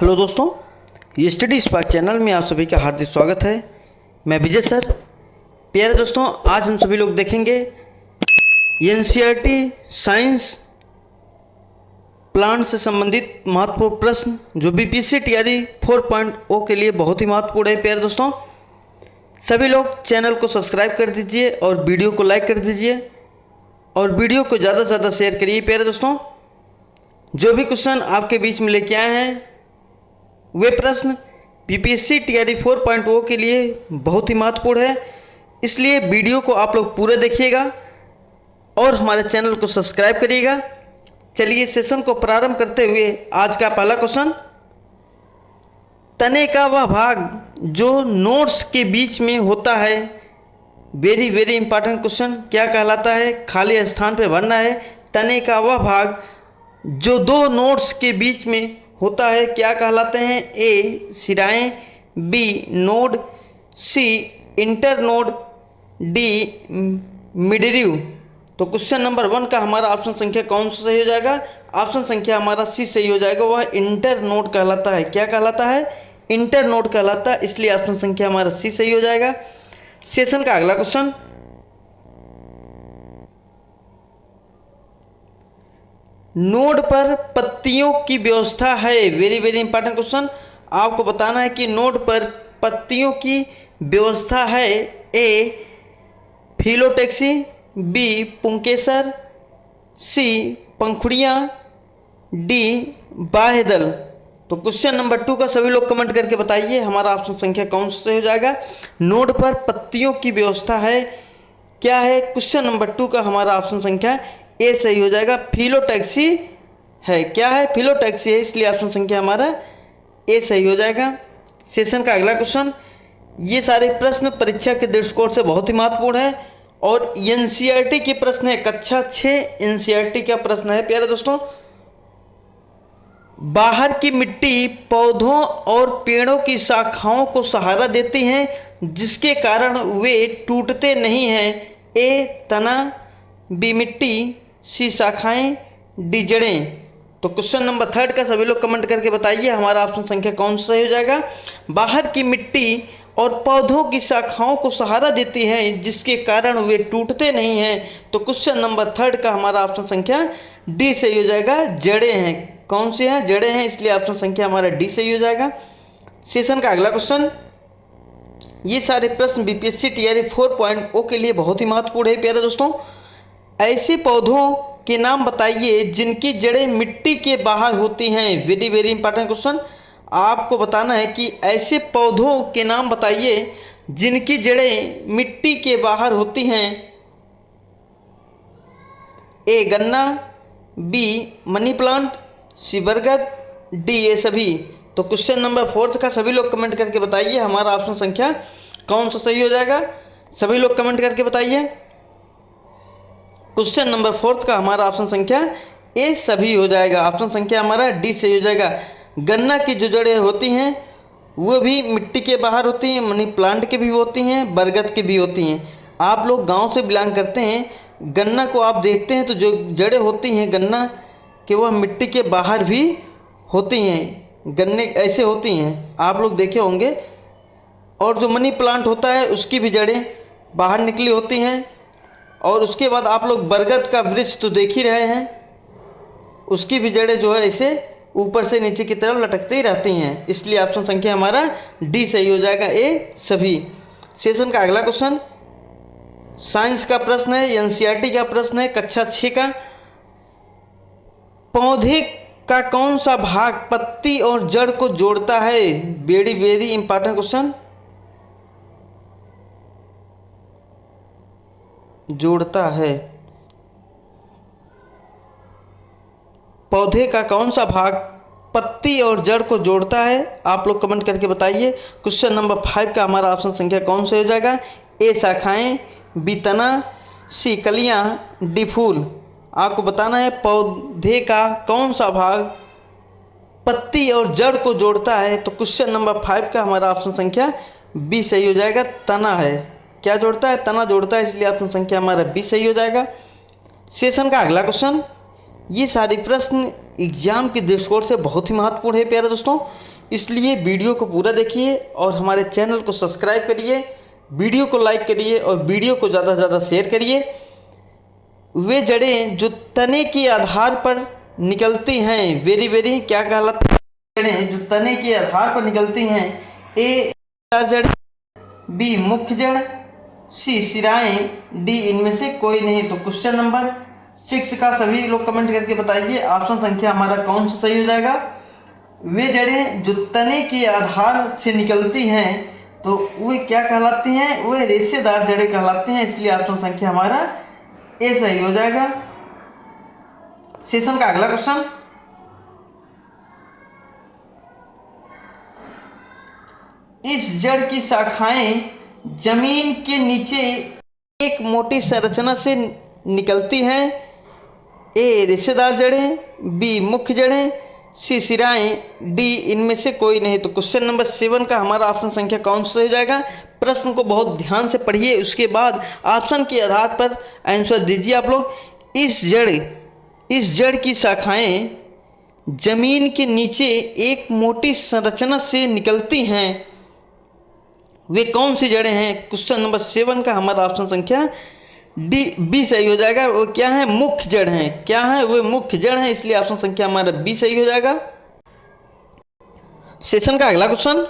Hello दोस्तों, ये study spark channel में आप सभी का हार्दिक स्वागत है। मैं विजय सर। प्यारे दोस्तों, आज हम सभी लोग देखेंगे एनसीईआरटी साइंस प्लांट से संबंधित महत्वपूर्ण प्रश्न जो बीपीएससी टीआरई 4.0 के लिए बहुत ही महत्वपूर्ण है। प्यारे दोस्तों, सभी लोग चैनल को सब्सक्राइब कर दीजिए और वीडियो को लाइक कर दीजिए और वीडियो को ज़्यादा से ज़्यादा शेयर करिए। प्यारे दोस्तों, जो भी क्वेश्चन आपके बीच में लेके आए हैं वे प्रश्न बीपीएससी टीआरई 4.0 के लिए बहुत ही महत्वपूर्ण है, इसलिए वीडियो को आप लोग पूरा देखिएगा और हमारे चैनल को सब्सक्राइब करिएगा। चलिए सेशन को प्रारंभ करते हुए आज का पहला क्वेश्चन, तने का वह भाग जो नोड्स के बीच में होता है, वेरी वेरी इंपॉर्टेंट क्वेश्चन, क्या कहलाता है? खाली स्थान पे भरना है। तने का वह भाग जो दो नोड्स के बीच में होता है क्या कहलाते हैं? ए सिराएं, बी नोड, सी इंटरनोड, डी मिडरिव। तो क्वेश्चन नंबर 1 का हमारा ऑप्शन संख्या कौन सा सही हो जाएगा? ऑप्शन संख्या हमारा सी सही हो जाएगा। वह इंटरनोड कहलाता है। क्या कहलाता है? इंटरनोड कहलाता है, इसलिए ऑप्शन संख्या हमारा सी सही हो जाएगा। सेशन का अगला क्वेश्चन, नोड पर पत्तियों की व्यवस्था है। वेरी वेरी इंपॉर्टेंट क्वेश्चन, आपको बताना है कि नोड पर पत्तियों की व्यवस्था है। ए फिलोटैक्सी, बी पुंकेसर, सी पंखुड़ियाँ, डी बाह्यदल। तो क्वेश्चन नंबर 2 का सभी लोग कमेंट करके बताइए हमारा ऑप्शन संख्या कौन सा सही हो जाएगा। नोड पर पत्तियों की व्यवस्था है, क्या है? क्वेश्चन नंबर 2 का हमारा ऑप्शन संख्या ए सही हो जाएगा। फिलोटैक्सी है, क्या है? फिलोटैक्सी है, इसलिए ऑप्शन संख्या हमारा ए सही हो जाएगा। सेशन का अगला क्वेश्चन, ये सारे प्रश्न परीक्षा के दृष्टिकोण से बहुत ही महत्वपूर्ण है और एनसीईआरटी के प्रश्न है। कक्षा 6 एनसीईआरटी का प्रश्न है। प्यारे दोस्तों, बाहर की मिट्टी पौधों और पेड़ों की शाखाओं को सहारा देती हैं जिसके कारण वे टूटते नहीं हैं। ए तना, बी मिट्टी, सी शाखाएं, डी जड़ें। तो क्वेश्चन नंबर 3 का सभी लोग कमेंट करके बताइए हमारा ऑप्शन संख्या कौन सा सही हो जाएगा। बाहर की मिट्टी और पौधों की शाखाओं को सहारा देती है जिसके कारण वे टूटते नहीं हैं। तो क्वेश्चन नंबर 3 का हमारा ऑप्शन संख्या डी सही हो जाएगा। जड़ें हैं, कौन सी हैं? जड़ें हैं, इसलिए ऑप्शन संख्या हमारा डी सही हो जाएगा। सेशन का अगला क्वेश्चन, ये सारे प्रश्न बीपीएससी टीआरई 4.0 के लिए बहुत ही महत्वपूर्ण है। प्यारे दोस्तों, ऐसे पौधों के नाम बताइए जिनकी जड़ें मिट्टी के बाहर होती हैं। वेरी वेरी इंपॉर्टेंट क्वेश्चन, आपको बताना है कि ऐसे पौधों के नाम बताइए जिनकी जड़ें मिट्टी के बाहर होती हैं। ए गन्ना, बी मनी प्लांट, सी बरगद, डी ये सभी। तो क्वेश्चन नंबर 4 का सभी लोग कमेंट करके बताइए हमारा ऑप्शन संख्या कौन सा सही हो जाएगा। सभी लोग कमेंट करके बताइए। क्वेश्चन नंबर 4 का हमारा ऑप्शन संख्या ए सभी हो जाएगा। ऑप्शन संख्या हमारा डी सही हो जाएगा। गन्ना की जो जड़ें होती हैं वो भी मिट्टी के बाहर होती हैं, मनी प्लांट के भी होती हैं, बरगद के भी होती हैं। आप लोग गांव से बिलोंग करते हैं, गन्ना को आप देखते हैं तो जो जड़ें होती हैं गन्ना कि वह मिट्टी के बाहर भी होती हैं। गन्ने ऐसे होती हैं, आप लोग देखे होंगे। और जो मनी प्लांट होता है उसकी भी जड़ें बाहर निकली होती हैं। और उसके बाद आप लोग बरगद का वृक्ष तो देख ही रहे हैं, उसकी भी जड़ें जो है ऐसे ऊपर से नीचे की तरफ लटकते ही रहती हैं, इसलिए ऑप्शन संख्या हमारा डी सही हो जाएगा। ए सभी। सेशन का अगला क्वेश्चन साइंस का प्रश्न है, एनसीईआरटी का प्रश्न है, कक्षा 6 का। पौधे का कौन सा भाग पत्ती और जड़ को जोड़ता है? वेरी वेरी इंपॉर्टेंट क्वेश्चन, जोड़ता है। पौधे का कौन सा भाग पत्ती और जड़ को जोड़ता है? आप लोग कमेंट करके बताइए। क्वेश्चन नंबर 5 का हमारा ऑप्शन संख्या कौन सा हो जाएगा? ए शाखाएं, बी तना, सी कलियां, डी फूल। आपको बताना है पौधे का कौन सा भाग पत्ती और जड़ को जोड़ता है। तो क्वेश्चन नंबर 5 का हमारा ऑप्शन संख्या बी सही हो जाएगा। तना है, क्या जोड़ता है? तना जोड़ता है, इसलिए ऑप्शन संख्या हमारा बी सही हो जाएगा। सेशन का अगला क्वेश्चन, ये सारे प्रश्न एग्जाम के दृष्टिकोण से बहुत ही महत्वपूर्ण है प्यारे दोस्तों, इसलिए वीडियो को पूरा देखिए और हमारे चैनल को सब्सक्राइब करिए, वीडियो को लाइक करिए और वीडियो को ज़्यादा से ज़्यादा शेयर करिए। वे जड़ें जो तने के आधार पर निकलती हैं, वेरी क्या कहलाती हैं, जड़ें जो तने के आधार पर निकलती हैं, ए जड़, बी मुख्य जड़, सी सिराएं, डी इनमें से कोई नहीं। तो क्वेश्चन नंबर 6 का सभी लोग कमेंट करके बताइए ऑप्शन संख्या हमारा कौन सा सही हो जाएगा। वे जड़ें जो तने के आधार से निकलती हैं तो वे क्या कहलाती हैं, वे रेशेदार जड़ें कहलाती हैं, इसलिए ऑप्शन संख्या हमारा ए सही हो जाएगा। सेशन का अगला क्वेश्चन, इस जड़ की शाखाएं जमीन के नीचे एक मोटी संरचना से निकलती हैं, ए रेशेदार जड़ें, बी मुख्य जड़ें, सी सिराएं, डी इनमें से कोई नहीं। तो क्वेश्चन नंबर 7 का हमारा ऑप्शन संख्या कौन सा हो जाएगा। प्रश्न को बहुत ध्यान से पढ़िए, उसके बाद ऑप्शन के आधार पर आंसर दीजिए आप लोग। इस जड़ की शाखाएं जमीन के नीचे एक मोटी संरचना से निकलती हैं, वे कौन सी जड़ें हैं। क्वेश्चन नंबर 7 का हमारा ऑप्शन संख्या डी बी सही हो जाएगा। वो क्या है, मुख्य जड़ हैं, क्या है वे मुख्य जड़ हैं, इसलिए ऑप्शन संख्या हमारा बी सही हो जाएगा। सेशन का अगला क्वेश्चन,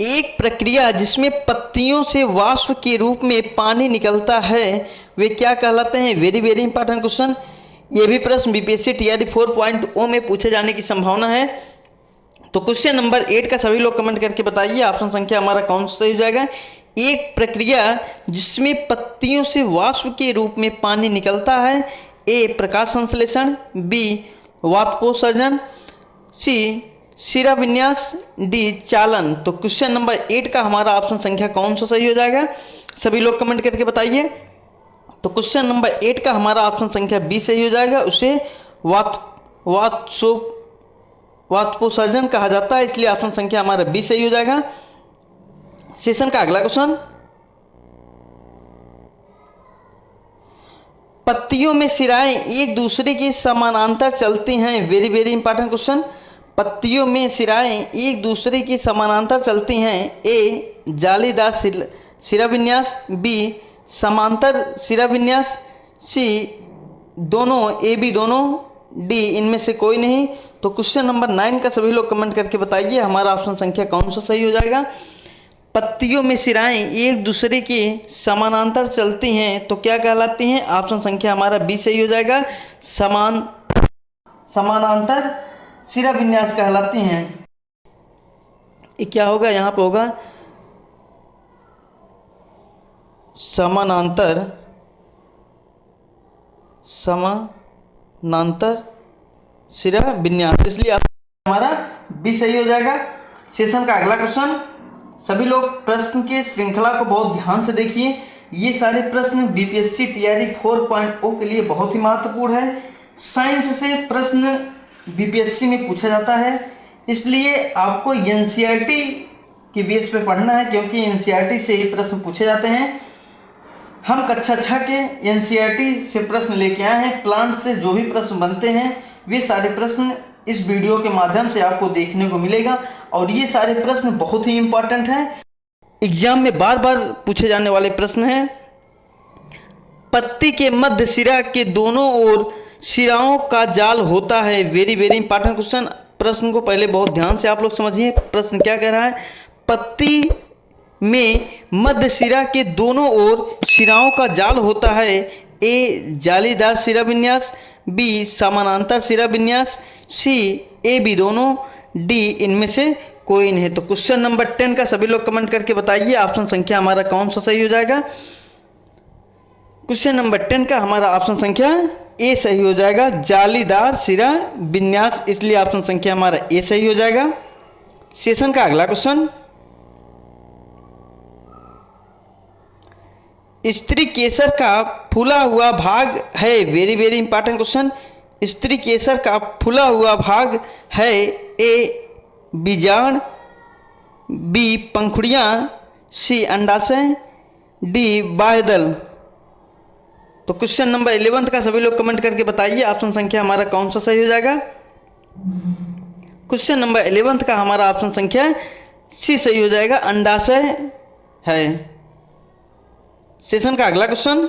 एक प्रक्रिया जिसमें पत्तियों से वाष्प के रूप में पानी निकलता है वे क्या कहलाते हैं। वेरी इंपॉर्टेंट क्वेश्चन, ये भी प्रश्न बीपीएससी टीआरई 4.0 में पूछे जाने की संभावना है। तो क्वेश्चन नंबर 8 का सभी लोग कमेंट करके बताइए ऑप्शन संख्या हमारा कौन सा सही हो जाएगा। एक प्रक्रिया जिसमें पत्तियों से वाष्प के रूप में पानी निकलता है, ए प्रकाश संश्लेषण, बी वाष्पोत्सर्जन, सी शिरा विन्यास, डी चालन। तो क्वेश्चन नंबर 8 का हमारा ऑप्शन संख्या कौन सा सही हो जाएगा, सभी लोग कमेंट करके बताइए। तो क्वेश्चन नंबर 8 का हमारा ऑप्शन संख्या बी सही हो जाएगा। उसे वाष्पोत्सर्जन कहा जाता है, इसलिए ऑप्शन संख्या हमारा बी सही हो जाएगा। सेशन का अगला क्वेश्चन, पत्तियों में शिराएं एक दूसरे के समानांतर चलती हैं। वेरी इंपॉर्टेंट क्वेश्चन, पत्तियों में शिराएं एक दूसरे के समानांतर चलती हैं, ए जालीदार शिरा विन्यास, बी समांतर शिरा विन्यास, सी दोनों, ए बी दोनों, डी इनमें से कोई नहीं। तो क्वेश्चन नंबर 9 का सभी लोग कमेंट करके बताइए हमारा ऑप्शन संख्या कौन सा सही हो जाएगा। पत्तियों में शिराएं एक दूसरे के समानांतर चलती हैं तो क्या कहलाती हैं, ऑप्शन संख्या हमारा बी सही हो जाएगा। समानांतर शिरा विन्यास कहलाती हैं। ये क्या होगा, यहाँ पर होगा समानांतर शिरा विन्यास, इसलिए हमारा बी सही हो जाएगा। सेशन का अगला क्वेश्चन, सभी लोग प्रश्न के श्रृंखला को बहुत ध्यान से देखिए, ये सारे प्रश्न बीपीएससी टीआरई 4.0 के लिए बहुत ही महत्वपूर्ण है। साइंस से प्रश्न बीपीएससी में पूछा जाता है, इसलिए आपको एनसीईआरटी के बेस पे पढ़ना है, क्योंकि एनसीईआरटी से ही प्रश्न पूछे जाते हैं। हम कक्षा 6 के एनसीईआरटी से प्रश्न लेके आए हैं। प्लांट से जो भी प्रश्न बनते हैं वे सारे प्रश्न इस वीडियो के माध्यम से आपको देखने को मिलेगा, और ये सारे प्रश्न बहुत ही इंपॉर्टेंट हैं, एग्जाम में बार पूछे जाने वाले प्रश्न हैं। पत्ती के मध्य शिरा के दोनों ओर शिराओं का जाल होता है। वेरी इंपॉर्टेंट क्वेश्चन, प्रश्न को पहले बहुत ध्यान से आप लोग समझिए। प्रश्न क्या कह रहा है, पत्ती में मध्य शिरा के दोनों ओर शिराओं का जाल होता है, ए जालीदार शिरा विन्यास, बी समानांतर शिरा विन्यास, सी ए बी दोनों, डी इनमें से कोई नहीं। तो क्वेश्चन नंबर 10 का सभी लोग कमेंट करके बताइए ऑप्शन संख्या हमारा कौन सा सही हो जाएगा। क्वेश्चन नंबर 10 का हमारा ऑप्शन संख्या ए सही हो जाएगा, जालीदार शिरा विन्यास, इसलिए ऑप्शन संख्या हमारा ए सही हो जाएगा। सेशन का अगला क्वेश्चन, स्त्री केसर का फूला हुआ भाग है। वेरी इंपॉर्टेंट क्वेश्चन, स्त्री केसर का फूला हुआ भाग है, ए बीजाण, बी पंखुड़ियाँ, सी अंडाशय, डी बाह्यदल। तो क्वेश्चन नंबर 11 का सभी लोग कमेंट करके बताइए ऑप्शन संख्या हमारा कौन सा सही हो जाएगा। क्वेश्चन नंबर 11 का हमारा ऑप्शन संख्या सी सही हो जाएगा, अंडाशय है। सेशन का अगला क्वेश्चन,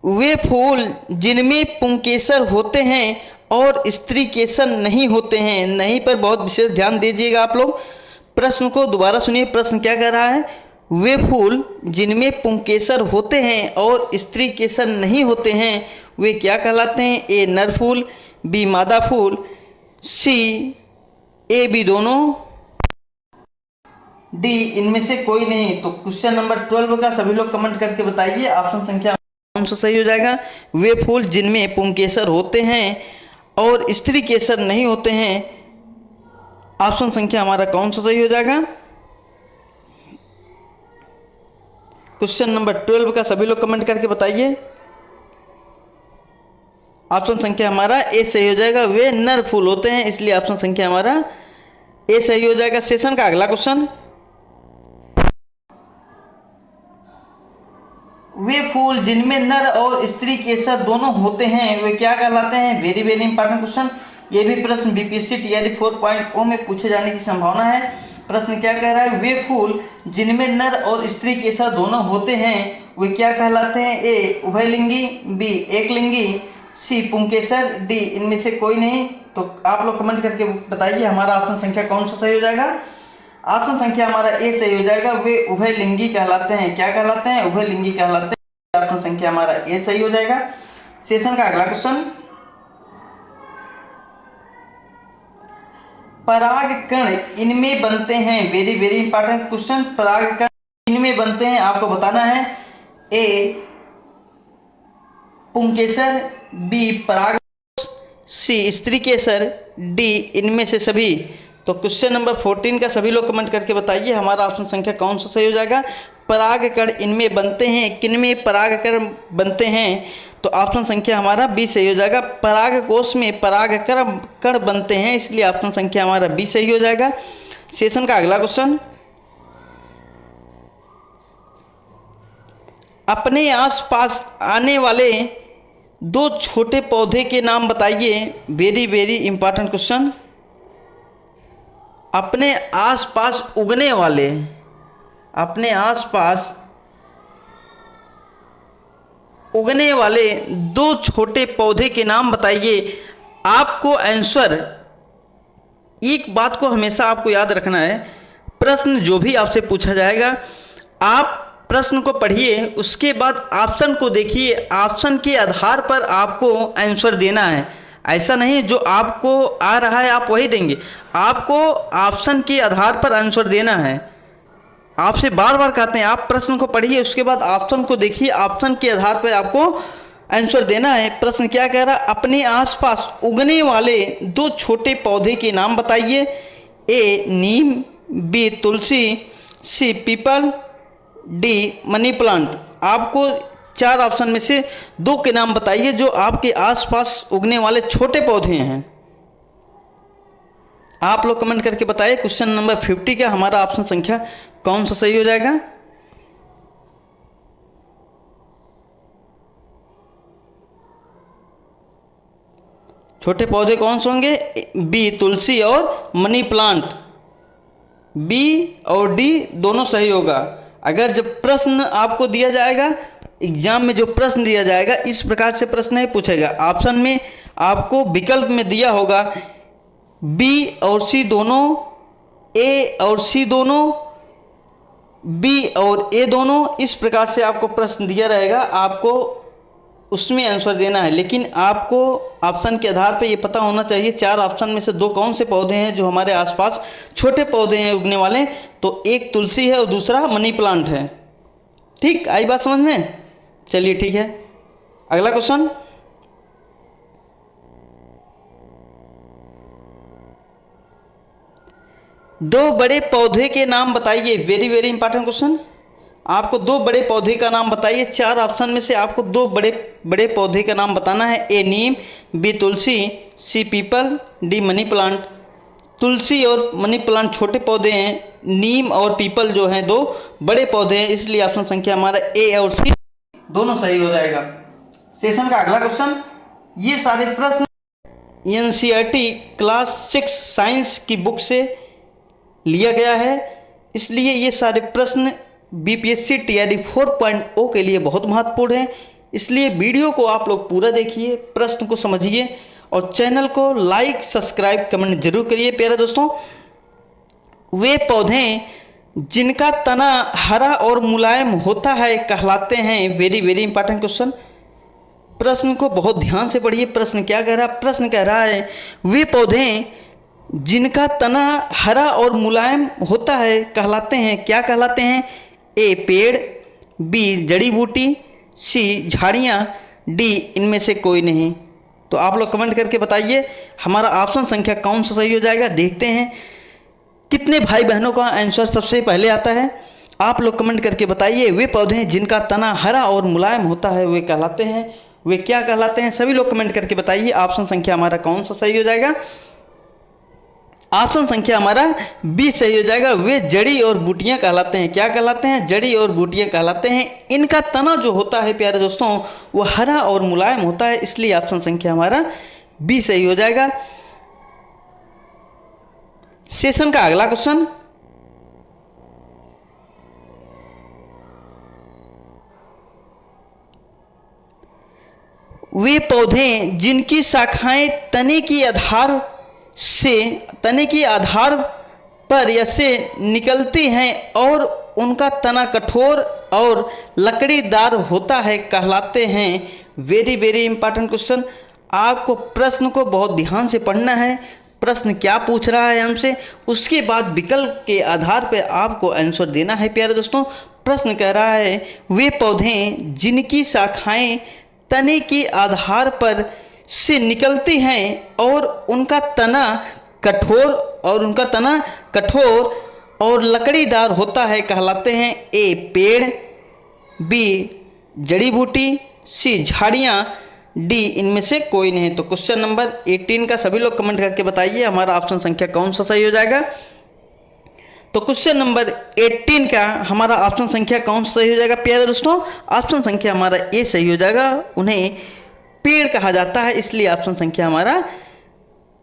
वे फूल जिनमें पुंकेसर होते हैं और स्त्री केसर नहीं होते हैं। नहीं पर बहुत विशेष ध्यान दीजिएगा आप लोग। प्रश्न को दोबारा सुनिए, प्रश्न क्या कह रहा है। वे फूल जिनमें पुंकेसर होते हैं और स्त्री केसर नहीं होते हैं वे क्या कहलाते हैं। ए नर फूल, बी मादा फूल, सी ए बी दोनों, डी इनमें से कोई नहीं। तो क्वेश्चन नंबर 12 का सभी लोग कमेंट करके बताइए ऑप्शन संख्या कौन सा सही हो जाएगा। वे फूल जिनमें पुंकेसर होते हैं और स्त्री केसर नहीं होते हैं, ऑप्शन संख्या हमारा कौन सा सही हो जाएगा। क्वेश्चन नंबर 12 का सभी लोग कमेंट करके बताइए ऑप्शन संख्या हमारा ए सही हो जाएगा। वे नर फूल होते हैं, इसलिए ऑप्शन संख्या हमारा ए सही हो जाएगा। सेशन का अगला क्वेश्चन, वे फूल जिनमें नर और स्त्री केसर दोनों होते हैं वे क्या कहलाते हैं। Very very important question. ये भी प्रश्न बीपीएससी टीआरई 4.0 में पूछे जाने की संभावना है। प्रश्न क्या कह रहा है, वे फूल जिनमें नर और स्त्री केसर दोनों होते हैं वे क्या कहलाते हैं। ए उभयलिंगी, बी एकलिंगी, सी पुंकेसर, डी इनमें से कोई नहीं। तो आप लोग कमेंट करके बताइए हमारा ऑप्शन संख्या कौन सा सही हो जाएगा। ऑप्शन संख्या हमारा ए सही हो जाएगा। वे उभयलिंगी कहलाते हैं। क्या कहलाते हैं, उभयलिंगी कहलाते हैं। ऑप्शन संख्या हमारा ए सही हो जाएगा। सेशन का अगला क्वेश्चन, परागकण इनमें बनते हैं। Very very important question. परागकण इनमें बनते हैं, आपको बताना है। ए पुंकेसर, बी पराग, सी स्त्री केसर, डी इनमें से सभी। तो क्वेश्चन नंबर 14 का सभी लोग कमेंट करके बताइए हमारा ऑप्शन संख्या कौन सा सही हो जाएगा। परागकण इनमें बनते हैं, किनमें परागकण बनते हैं। तो ऑप्शन संख्या हमारा बी सही हो जाएगा। परागकोश में परागकण बनते हैं, इसलिए ऑप्शन संख्या हमारा बी सही हो जाएगा। सेशन का अगला क्वेश्चन, अपने आसपास आने वाले दो छोटे पौधे के नाम बताइए। Very very important question. अपने आसपास उगने वाले, अपने आसपास उगने वाले दो छोटे पौधे के नाम बताइए। आपको आंसर, एक बात को हमेशा आपको याद रखना है, प्रश्न जो भी आपसे पूछा जाएगा आप प्रश्न को पढ़िए, उसके बाद ऑप्शन को देखिए, ऑप्शन के आधार पर आपको आंसर देना है। ऐसा नहीं जो आपको आ रहा है आप वही देंगे, आपको ऑप्शन के आधार पर आंसर देना है। आपसे बार बार कहते हैं आप प्रश्न को पढ़िए, उसके बाद ऑप्शन को देखिए, ऑप्शन के आधार पर आपको आंसर देना है। प्रश्न क्या कह रहा है, अपने आसपास उगने वाले दो छोटे पौधे के नाम बताइए। ए नीम, बी तुलसी, सी पीपल, डी मनी प्लांट। आपको चार ऑप्शन में से दो के नाम बताइए जो आपके आसपास उगने वाले छोटे पौधे हैं। आप लोग कमेंट करके बताइए क्वेश्चन नंबर 50 का हमारा ऑप्शन संख्या कौन सा सही हो जाएगा। छोटे पौधे कौन से होंगे, बी तुलसी और मनी प्लांट। बी और डी दोनों सही होगा। अगर जब प्रश्न आपको दिया जाएगा एग्जाम में, जो प्रश्न दिया जाएगा इस प्रकार से प्रश्न नहीं पूछेगा। ऑप्शन में आपको विकल्प में दिया होगा बी और सी दोनों, ए और सी दोनों, बी और ए दोनों। इस प्रकार से आपको प्रश्न दिया रहेगा, आपको उसमें आंसर देना है। लेकिन आपको ऑप्शन के आधार पर ये पता होना चाहिए चार ऑप्शन में से दो कौन से पौधे हैं जो हमारे आसपास छोटे पौधे हैं उगने वाले। तो एक तुलसी है और दूसरा मनी प्लांट है। ठीक, आई बात समझ में। चलिए ठीक है, अगला क्वेश्चन, दो बड़े पौधे के नाम बताइए। Very very important question. आपको दो बड़े पौधे का नाम बताइए। चार ऑप्शन में से आपको दो बड़े पौधे का नाम बताना है। ए नीम, बी तुलसी, सी पीपल, डी मनी प्लांट। तुलसी और मनी प्लांट छोटे पौधे हैं, नीम और पीपल जो हैं दो बड़े पौधे हैं, इसलिए ऑप्शन संख्या हमारा ए और सी दोनों सही हो जाएगा। सेशन का अगला क्वेश्चन, ये सारे प्रश्न एनसीईआरटी क्लास 6 साइंस की बुक से लिया गया है, इसलिए ये सारे प्रश्न बीपीएससी टीआरई 4.0 के लिए बहुत महत्वपूर्ण हैं। इसलिए वीडियो को आप लोग पूरा देखिए, प्रश्न को समझिए और चैनल को लाइक सब्सक्राइब कमेंट जरूर करिए। प्यारे दोस्तों, वे पौधे जिनका तना हरा और मुलायम होता है कहलाते हैं, वेरी वेरी इंपॉर्टेंट क्वेश्चन, प्रश्न को बहुत ध्यान से पढ़िए। प्रश्न क्या कह रहा है? प्रश्न कह रहा है वे पौधे जिनका तना हरा और मुलायम होता है कहलाते हैं, क्या कहलाते हैं? ए पेड़, बी जड़ी बूटी, सी झाड़ियाँ, डी इनमें से कोई नहीं। तो आप लोग कमेंट करके बताइए हमारा ऑप्शन संख्या कौन सा सही हो जाएगा। देखते हैं कितने भाई बहनों का आंसर सबसे पहले आता है। आप लोग कमेंट करके बताइए वे पौधे जिनका तना हरा और मुलायम होता है वे कहलाते हैं, वे क्या कहलाते हैं? सभी लोग कमेंट करके बताइए ऑप्शन संख्या हमारा कौन सा सही हो जाएगा। ऑप्शन संख्या हमारा बी सही हो जाएगा। वे जड़ी और बूटियां कहलाते हैं, क्या कहलाते हैं? जड़ी और बूटियां कहलाते हैं। इनका तना जो होता है प्यारे दोस्तों वो हरा और मुलायम होता है, इसलिए ऑप्शन संख्या हमारा बी सही हो जाएगा। सेशन का अगला क्वेश्चन, वे पौधे जिनकी शाखाएं तने की आधार पर या से निकलती हैं और उनका तना कठोर और लकड़ीदार होता है कहलाते हैं, वेरी वेरी इंपॉर्टेंट क्वेश्चन। आपको प्रश्न को बहुत ध्यान से पढ़ना है, प्रश्न क्या पूछ रहा है हमसे, उसके बाद विकल्प के आधार पर आपको आंसर देना है। प्यारे दोस्तों, प्रश्न कह रहा है वे पौधे जिनकी शाखाएं तने के आधार पर से निकलती हैं और उनका तना कठोर और लकड़ीदार होता है कहलाते हैं, ए पेड़, बी जड़ी बूटी, सी झाड़ियाँ, डी इनमें से कोई नहीं। तो क्वेश्चन नंबर 18 का सभी लोग कमेंट करके बताइए हमारा ऑप्शन संख्या कौन सा सही हो जाएगा। तो क्वेश्चन नंबर 18 का हमारा ऑप्शन संख्या कौन सा सही हो जाएगा? प्यारे दोस्तों, ऑप्शन संख्या हमारा ए सही हो जाएगा। उन्हें पेड़ कहा जाता है, इसलिए ऑप्शन संख्या हमारा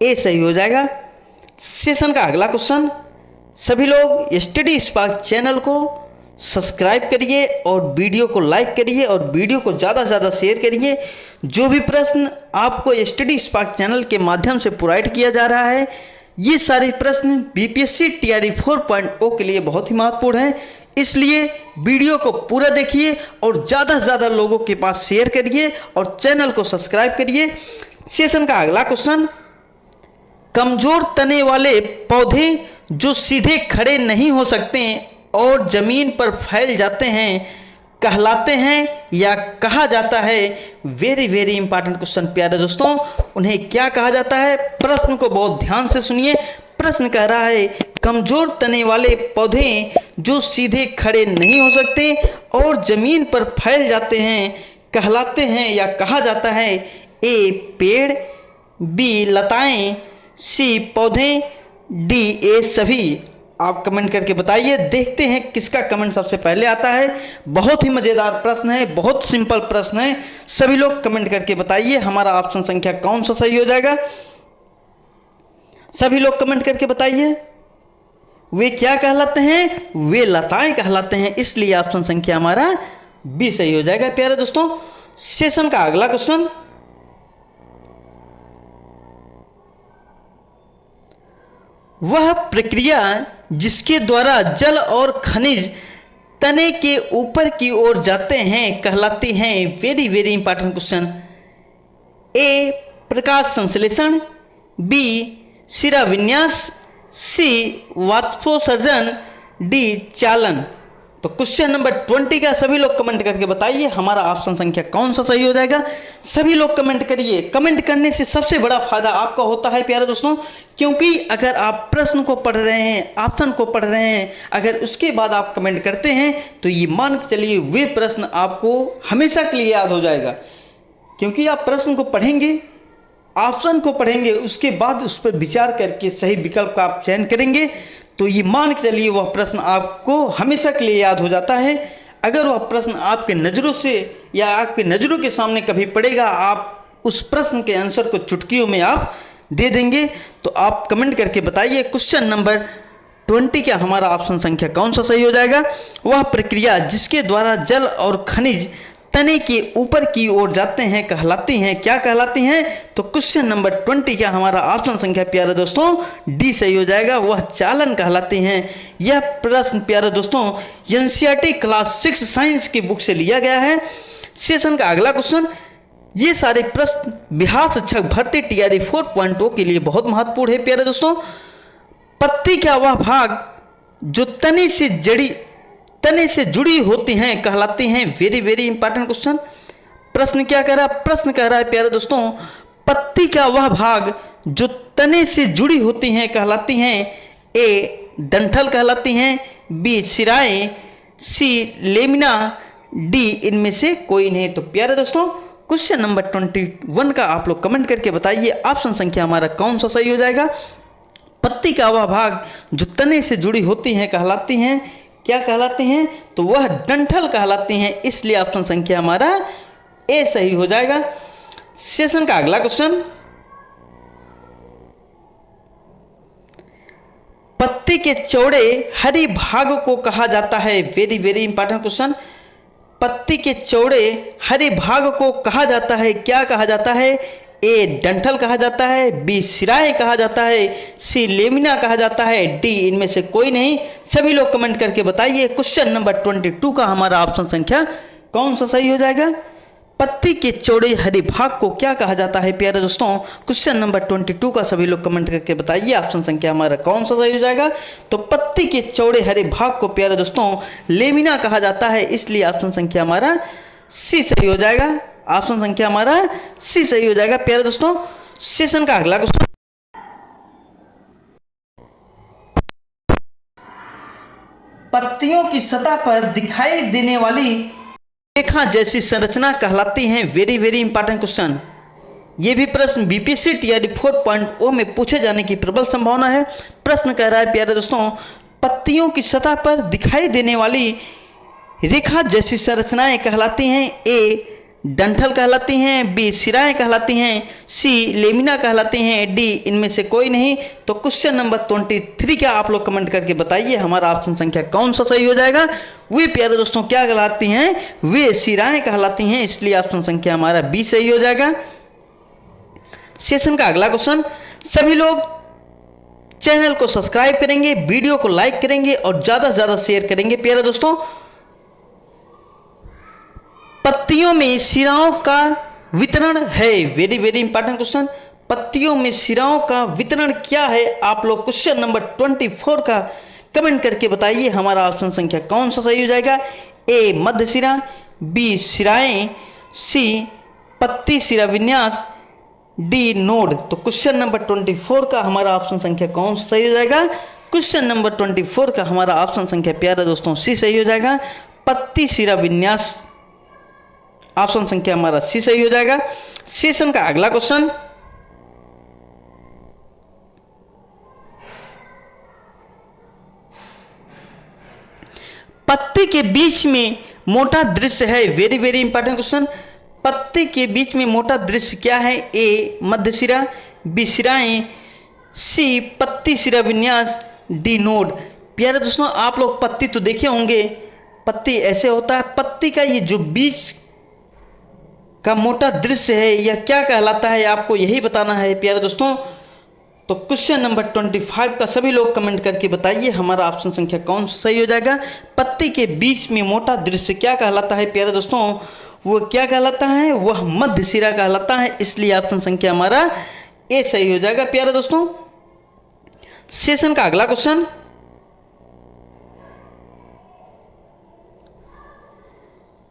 ए सही हो जाएगा। सेशन का अगला क्वेश्चन, सभी लोग स्टडी स्पार्क चैनल को सब्सक्राइब करिए और वीडियो को लाइक करिए और वीडियो को ज़्यादा से ज़्यादा शेयर करिए। जो भी प्रश्न आपको स्टडी स्पार्क चैनल के माध्यम से प्रोवाइड किया जा रहा है, ये सारे प्रश्न बीपीएससी टीआरई 4.0 के लिए बहुत ही महत्वपूर्ण हैं, इसलिए वीडियो को पूरा देखिए और ज़्यादा से ज़्यादा लोगों के पास शेयर करिए और चैनल को सब्सक्राइब करिए। सेशन का अगला क्वेश्चन, कमजोर तने वाले पौधे जो सीधे खड़े नहीं हो सकते और जमीन पर फैल जाते हैं कहलाते हैं या कहा जाता है, वेरी वेरी इंपॉर्टेंट क्वेश्चन प्यारे दोस्तों, उन्हें क्या कहा जाता है? प्रश्न को बहुत ध्यान से सुनिए। प्रश्न कह रहा है कमजोर तने वाले पौधे जो सीधे खड़े नहीं हो सकते और जमीन पर फैल जाते हैं कहलाते हैं या कहा जाता है, ए पेड़, बी लताएं, सी पौधे, डी ए सभी। आप कमेंट करके बताइए, देखते हैं किसका कमेंट सबसे पहले आता है। बहुत ही मज़ेदार प्रश्न है, बहुत सिंपल प्रश्न है, सभी लोग कमेंट करके बताइए हमारा ऑप्शन संख्या कौन सा सही हो जाएगा। सभी लोग कमेंट करके बताइए वे क्या कहलाते हैं? वे लताएं कहलाते हैं, इसलिए ऑप्शन संख्या हमारा बी सही हो जाएगा। प्यारे दोस्तों, सेशन का अगला क्वेश्चन, वह प्रक्रिया जिसके द्वारा जल और खनिज तने के ऊपर की ओर जाते हैं कहलाती हैं, वेरी वेरी इंपॉर्टेंट क्वेश्चन। ए प्रकाश संश्लेषण, बी शिरा विन्यास, सी वाष्पोत्सर्जन, डी चालन। तो क्वेश्चन नंबर 20 का सभी लोग कमेंट करके बताइए हमारा ऑप्शन संख्या कौन सा सही हो जाएगा। सभी लोग कमेंट करिए, कमेंट करने से सबसे बड़ा फायदा आपका होता है प्यारे दोस्तों, क्योंकि अगर आप प्रश्न को पढ़ रहे हैं, ऑप्शन को पढ़ रहे हैं, अगर उसके बाद आप कमेंट करते हैं तो ये मान के चलिए वे प्रश्न आपको हमेशा के लिए याद हो जाएगा, क्योंकि आप प्रश्न को पढ़ेंगे ऑप्शन को पढ़ेंगे, उसके बाद उस पर विचार करके सही विकल्प का आप चयन करेंगे तो ये मान के चलिए वह प्रश्न आपको हमेशा के लिए याद हो जाता है। अगर वह प्रश्न आपके नज़रों से या आपके नज़रों के सामने कभी पड़ेगा, आप उस प्रश्न के आंसर को चुटकियों में आप दे देंगे। तो आप कमेंट करके बताइए क्वेश्चन नंबर 20 का हमारा ऑप्शन संख्या कौन सा सही हो जाएगा। वह प्रक्रिया जिसके द्वारा जल और खनिज तने के ऊपर की ओर जाते हैं कहलाती हैं, क्या कहलाती हैं। तो क्वेश्चन नंबर 20 का हमारा ऑप्शन संख्या प्यारे दोस्तों डी सही हो जाएगा, वह चालन कहलाते हैं। यह प्रश्न प्यारे दोस्तों एनसीईआरटी क्लास 6 साइंस की बुक से लिया गया है। सेशन का अगला क्वेश्चन, ये सारे प्रश्न बिहार शिक्षक भर्ती टीआरई 4.0 के लिए बहुत महत्वपूर्ण है प्यारे दोस्तों। पत्ती का वह भाग जो तने से जुड़ी होती हैं कहलाती हैं, वेरी वेरी इंपॉर्टेंट क्वेश्चन। प्रश्न क्या कह रहा है, प्रश्न कह रहा है प्यारे दोस्तों पत्ती का वह भाग जो तने से जुड़ी होती हैं कहलाती हैं, ए डंठल कहलाती हैं, बी सिराएं, सी लेमिना, डी इनमें से कोई नहीं। तो प्यारे दोस्तों क्वेश्चन नंबर 21 का आप लोग कमेंट करके बताइए ऑप्शन संख्या हमारा कौन सा सही हो जाएगा। पत्ती का वह भाग जो तने से जुड़ी होती हैं कहलाती हैं, क्या कहलाती हैं, तो वह डंठल कहलाती हैं, इसलिए ऑप्शन संख्या हमारा ए सही हो जाएगा। सेशन का अगला क्वेश्चन, पत्ती के चौड़े हरे भाग को कहा जाता है, वेरी वेरी इंपॉर्टेंट क्वेश्चन। पत्ती के चौड़े हरे भाग को कहा जाता है, क्या कहा जाता है, ए डंठल कहा जाता है, बी सिराएं कहा जाता है, सी लेमिना कहा जाता है, डी इनमें से कोई नहीं। सभी लोग कमेंट करके बताइए क्वेश्चन नंबर 22 का हमारा ऑप्शन संख्या कौन सा सही हो जाएगा। पत्ती के चौड़े हरे भाग को क्या कहा जाता है प्यारे दोस्तों। क्वेश्चन नंबर 22 का सभी लोग कमेंट करके बताइए ऑप्शन संख्या हमारा कौन सा सही हो जाएगा। तो पत्ती के चौड़े हरे भाग को प्यारे दोस्तों लेमिना कहा जाता है, इसलिए ऑप्शन संख्या हमारा सी सही हो जाएगा। ऑप्शन संख्या हमारा सी सही हो जाएगा प्यारे दोस्तों। सेशन का अगला क्वेश्चन, पत्तियों की सतह पर दिखाई देने वाली रेखा जैसी संरचना कहलाती हैं, वेरी वेरी इंपॉर्टेंट क्वेश्चन। ये भी प्रश्न बीपीएससी टीआरई 4.0 में पूछे जाने की प्रबल संभावना है। प्रश्न कह रहा है प्यारे दोस्तों पत्तियों की सतह पर दिखाई देने वाली रेखा जैसी संरचनाएं कहलाती हैं, ए डंठल कहलाती हैं, बी सिराएं कहलाती हैं, सी लेमिना कहलाती हैं, डी इनमें से कोई नहीं। तो क्वेश्चन नंबर 23 का आप लोग कमेंट करके बताइए हमारा ऑप्शन संख्या कौन सा सही हो जाएगा। वे प्यारे दोस्तों क्या कहलाती हैं, वे सिराएं कहलाती हैं, इसलिए ऑप्शन संख्या हमारा बी सही हो जाएगा। सेशन का अगला क्वेश्चन, सभी लोग चैनल को सब्सक्राइब करेंगे, वीडियो को लाइक करेंगे और ज़्यादा से ज़्यादा शेयर करेंगे प्यारे दोस्तों। पत्तियों में सिराओं का वितरण है, वेरी वेरी इंपॉर्टेंट क्वेश्चन। पत्तियों में सिराओं का वितरण क्या है, आप लोग क्वेश्चन नंबर 24 का कमेंट करके बताइए हमारा ऑप्शन संख्या कौन सा सही हो जाएगा। ए मध्य सिरा, बी सिराएं, सी पत्ती सिरा विन्यास, डी नोड। तो क्वेश्चन नंबर 24 का हमारा ऑप्शन संख्या कौन सा सही हो जाएगा। क्वेश्चन नंबर 24 का हमारा ऑप्शन संख्या प्यारे दोस्तों सी सही हो जाएगा, पत्ती सिरा विन्यास। ऑप्शन संख्या हमारा सी सही हो जाएगा। सेशन का अगला क्वेश्चन, पत्ती के बीच में मोटा दृश्य है, वेरी वेरी इंपॉर्टेंट क्वेश्चन। पत्ती के बीच में मोटा दृश्य क्या है, ए मध्य सिरा, बी सिराएं, सी पत्ती सिरा विन्यास, डी नोड। प्यारे दोस्तों आप लोग पत्ती तो देखे होंगे, पत्ती ऐसे होता है, पत्ती का ये जो बीच का मोटा दृश्य है यह क्या कहलाता है, आपको यही बताना है प्यारे दोस्तों। तो क्वेश्चन नंबर 25 का सभी लोग कमेंट करके बताइए हमारा ऑप्शन संख्या कौन सा सही हो जाएगा। पत्ती के बीच में मोटा दृश्य क्या कहलाता है प्यारे दोस्तों, वो क्या कहलाता है, वह मध्य सिरा कहलाता है, इसलिए ऑप्शन संख्या हमारा ए सही हो जाएगा प्यारे दोस्तों। सेशन का अगला क्वेश्चन,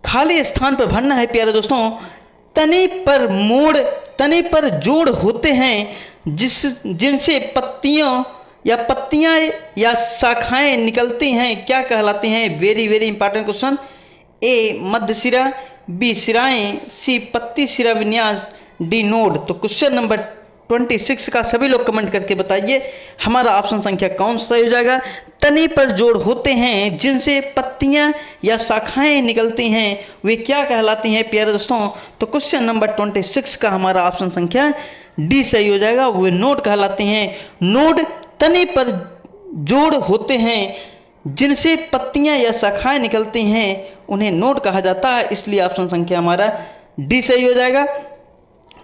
खाली स्थान पर भरना है प्यारे दोस्तों। तने पर जोड़ होते हैं जिनसे पत्तियां या शाखाएं निकलती हैं, क्या कहलाती हैं, वेरी वेरी इंपॉर्टेंट क्वेश्चन। ए मध्य सिरा, बी सिराएं, सी पत्ती सिरा विन्यास, डी नोड। तो क्वेश्चन नंबर 26 का सभी लोग कमेंट करके बताइए हमारा ऑप्शन संख्या कौन सा हो जाएगा। तने पर जोड़ होते हैं जिनसे पत्तियां या शाखाएं निकलती हैं वे क्या कहलाती हैं प्यारे दोस्तों। तो क्वेश्चन नंबर 26 का हमारा ऑप्शन संख्या डी सही हो जाएगा, वे नोड कहलाते हैं। नोड तने पर जोड़ होते हैं जिनसे पत्तियां या शाखाएं निकलती हैं उन्हें नोड कहा जाता है, इसलिए ऑप्शन संख्या हमारा डी सही हो जाएगा।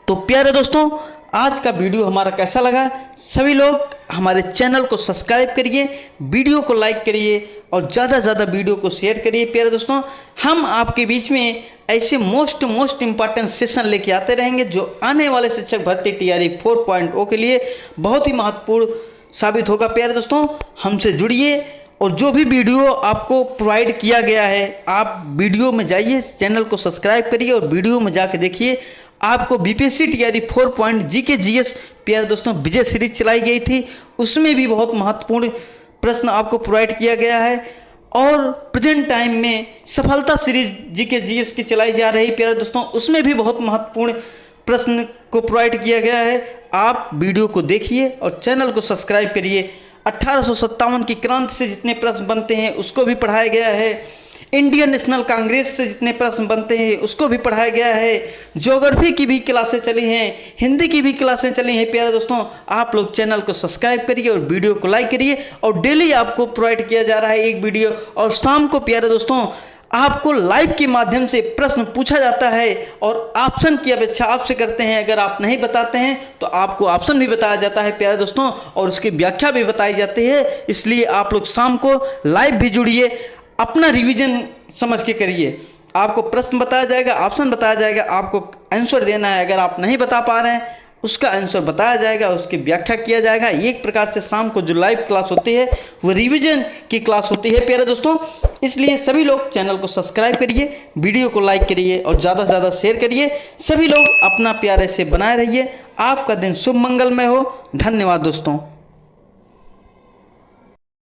तो प्यारे दोस्तों आज का वीडियो हमारा कैसा लगा, सभी लोग हमारे चैनल को सब्सक्राइब करिए, वीडियो को लाइक करिए और ज़्यादा से ज़्यादा वीडियो को शेयर करिए। प्यारे दोस्तों हम आपके बीच में ऐसे मोस्ट इम्पॉर्टेंट सेशन लेके आते रहेंगे जो आने वाले शिक्षक भर्ती TRE 4.0 के लिए बहुत ही महत्वपूर्ण साबित होगा। प्यारे दोस्तों हमसे जुड़िए और जो भी वीडियो आपको प्रोवाइड किया गया है आप वीडियो में जाइए, चैनल को सब्सक्राइब करिए और वीडियो में जाके देखिए। आपको BPSC TRE 4.0 GK GS प्यारे दोस्तों विजय सीरीज चलाई गई थी, उसमें भी बहुत महत्वपूर्ण प्रश्न आपको प्रोवाइड किया गया है और प्रेजेंट टाइम में सफलता सीरीज GK GS की चलाई जा रही प्यारे दोस्तों, उसमें भी बहुत महत्वपूर्ण प्रश्न को प्रोवाइड किया गया है। आप वीडियो को देखिए और चैनल को सब्सक्राइब करिए। 1857 की क्रांति से जितने प्रश्न बनते हैं उसको भी पढ़ाया गया है, इंडियन नेशनल कांग्रेस से जितने प्रश्न बनते हैं उसको भी पढ़ाया गया है, ज्योग्राफी की भी क्लासें चली हैं, हिंदी की भी क्लासें चली हैं। प्यारे दोस्तों आप लोग चैनल को सब्सक्राइब करिए और वीडियो को लाइक करिए और डेली आपको प्रोवाइड किया जा रहा है एक वीडियो। और शाम को प्यारे दोस्तों आपको लाइव के माध्यम से प्रश्न पूछा जाता है और ऑप्शन की अपेक्षा आपसे करते हैं। अगर आप नहीं बताते हैं तो आपको ऑप्शन भी बताया जाता है प्यारे दोस्तों और उसकी व्याख्या भी बताई जाती है, इसलिए आप लोग शाम को लाइव भी जुड़िए, अपना रिवीजन समझ के करिए। आपको प्रश्न बताया जाएगा, ऑप्शन बताया जाएगा, आपको आंसर देना है। अगर आप नहीं बता पा रहे हैं उसका आंसर बताया जाएगा, उसकी व्याख्या किया जाएगा। एक प्रकार से शाम को जो लाइव क्लास होती है वो रिवीजन की क्लास होती है प्यारे दोस्तों, इसलिए सभी लोग चैनल को सब्सक्राइब करिए, वीडियो को लाइक करिए और ज़्यादा से ज़्यादा शेयर करिए। सभी लोग अपना प्यार ऐसे बनाए रहिए। आपका दिन शुभ मंगलमय हो। धन्यवाद दोस्तों।